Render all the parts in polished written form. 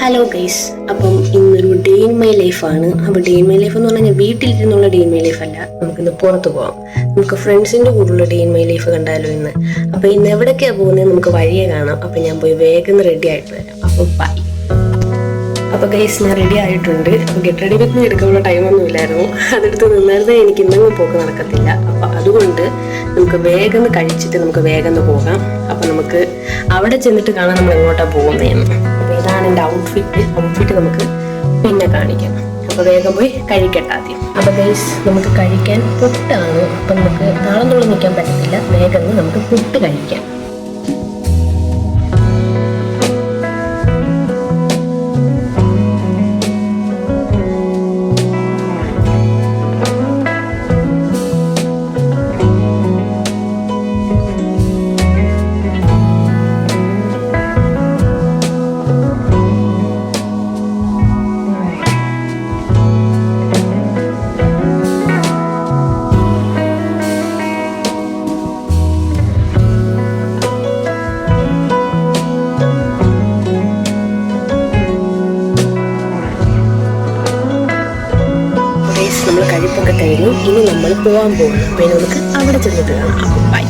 Hello guys, അപ്പം ഇന്നൊരു day in my ലൈഫാണ്. അപ്പോൾ ഡേ ഇൻ മൈ ലൈഫ് എന്ന് പറഞ്ഞാൽ വീട്ടിലിരുന്നുള്ള ഡേ ഇൻ മൈ ലൈഫ് അല്ല, നമുക്കിന്ന് പുറത്ത് പോകാം. നമുക്ക് ഫ്രണ്ട്സിൻ്റെ കൂടെയുള്ള ഡേ ഇൻ മൈ ലൈഫ് കണ്ടാലോ ഇന്ന്. അപ്പോൾ ഇന്ന് എവിടേക്കാണ് പോകുന്നത് നമുക്ക് വഴിയെ കാണാം. അപ്പോൾ ഞാൻ പോയി വേഗം റെഡി ആയിട്ട് വരാം. അപ്പോൾ ബൈ. അപ്പോൾ ഗൈസ്, ഞാൻ റെഡി ആയിട്ടുണ്ട്. അപ്പോൾ ഗെറ്റ് റെഡി വിത്ത് എടുക്കാനുള്ള ടൈമൊന്നും ഇല്ലായിരുന്നു. അതെടുത്ത് നിന്നായിരുന്നേ എനിക്ക് ഇന്നങ്ങ് പോക്ക് നടക്കത്തില്ല. അപ്പോൾ അതുകൊണ്ട് നമുക്ക് വേഗം കഴിച്ചിട്ട് നമുക്ക് വേഗം പോകാം. അപ്പോൾ നമുക്ക് അവിടെ ചെന്നിട്ട് കാണാൻ നമ്മൾ എങ്ങോട്ടാണ് പോകുന്നതെന്ന്. അപ്പോൾ ഇതാണ് എൻ്റെ ഔട്ട്ഫിറ്റ് നമുക്ക് പിന്നെ കാണിക്കാം. അപ്പോൾ വേഗം പോയി കഴിക്കട്ടെ ആദ്യം. അപ്പോൾ ഗൈസ്, നമുക്ക് കഴിക്കാൻ പുട്ടാണ്. അപ്പം നമുക്ക് താളം തോളം നിൽക്കാൻ പറ്റത്തില്ല. വേഗം നമുക്ക് പുട്ട് കഴിക്കാം. നമ്മൾ കഴിപ്പൊക്കെ കഴിഞ്ഞു. ഇനി നമ്മൾ പോകാൻ പോകുന്നു. അപ്പോൾ നമുക്ക് അവിടെ ചെന്നിട്ട് കാണാം. അപ്പോൾ ബൈ.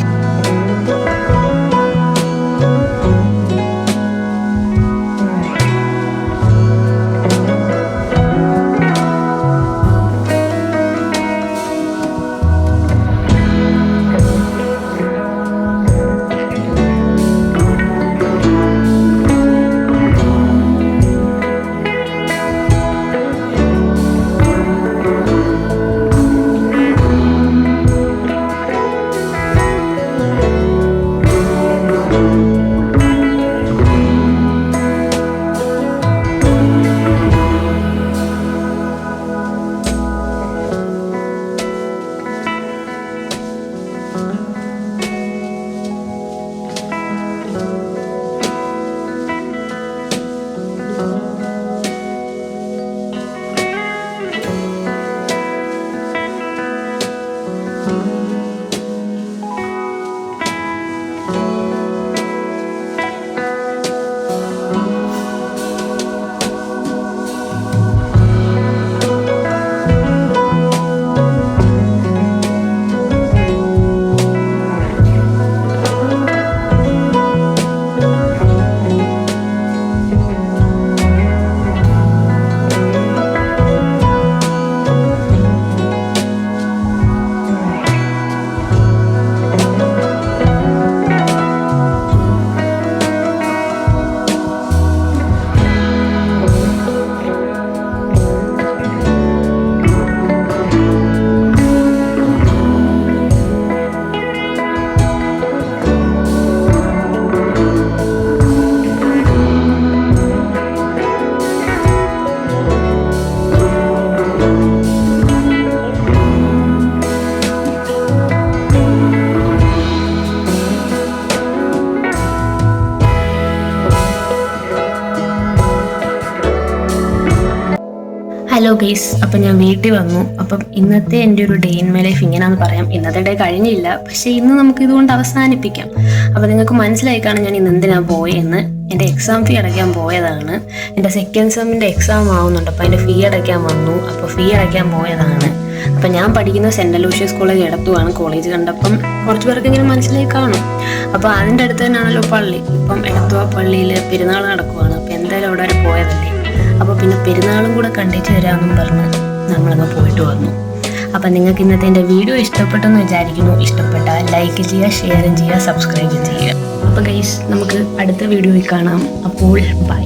ഹലോ ഗൈസ്, അപ്പം ഞാൻ വീട്ടിൽ വന്നു. അപ്പം ഇന്നത്തെ എൻ്റെ ഒരു ഡേ ഇൻ മൈ ലൈഫ് ഇങ്ങനെയാണെന്ന് പറയാം. ഇന്നത്തെ ഡേ കഴിഞ്ഞില്ല, പക്ഷേ ഇന്ന് നമുക്ക് ഇതുകൊണ്ട് അവസാനിപ്പിക്കാം. അപ്പോൾ നിങ്ങൾക്ക് മനസ്സിലായി കാണാൻ ഞാൻ ഇന്ന് എന്തിനാണ് പോയെന്ന്. എൻ്റെ എക്സാം ഫീ അടയ്ക്കാൻ പോയതാണ്. എൻ്റെ സെക്കൻഡ് സെമ്മിൻ്റെ എക്സാം ആവുന്നുണ്ട്. അപ്പോൾ അതിൻ്റെ ഫീ അടയ്ക്കാൻ വന്നു. അപ്പോൾ ഫീ അടയ്ക്കാൻ പോയതാണ്. അപ്പം ഞാൻ പഠിക്കുന്ന സെൻറ്റ് ലൂഷ്യസ് കോളേജ് എടത്തുവാണ്. കോളേജ് കണ്ടപ്പം കുറച്ച് പേർക്കെങ്കിലും മനസ്സിലായി കാണും. അപ്പോൾ അതിൻ്റെ അടുത്ത് തന്നെയാണല്ലോ പള്ളി. ഇപ്പം എടത്തുവ പള്ളിയിൽ പെരുന്നാൾ നടക്കുവാണ്. അപ്പോൾ എന്തായാലും അവിടെ വരെ പോയതല്ലേ. അപ്പോൾ പിന്നെ പെരുന്നാളും കൂടെ കണ്ടിട്ട് വരാമെന്നും പറഞ്ഞ് നമ്മളങ്ങ് പോയിട്ട് വന്നു. അപ്പം നിങ്ങൾക്ക് ഇന്നത്തെ എൻ്റെ വീഡിയോ ഇഷ്ടപ്പെട്ടെന്ന് വിചാരിക്കുന്നു. ഇഷ്ടപ്പെട്ടാൽ ലൈക്ക് ചെയ്യുക, ഷെയർ ചെയ്യുക, സബ്സ്ക്രൈബ് ചെയ്യുക. അപ്പോൾ ഗൈസ്, നമുക്ക് അടുത്ത വീഡിയോയിൽ കാണാം. അപ്പോൾ ബൈ.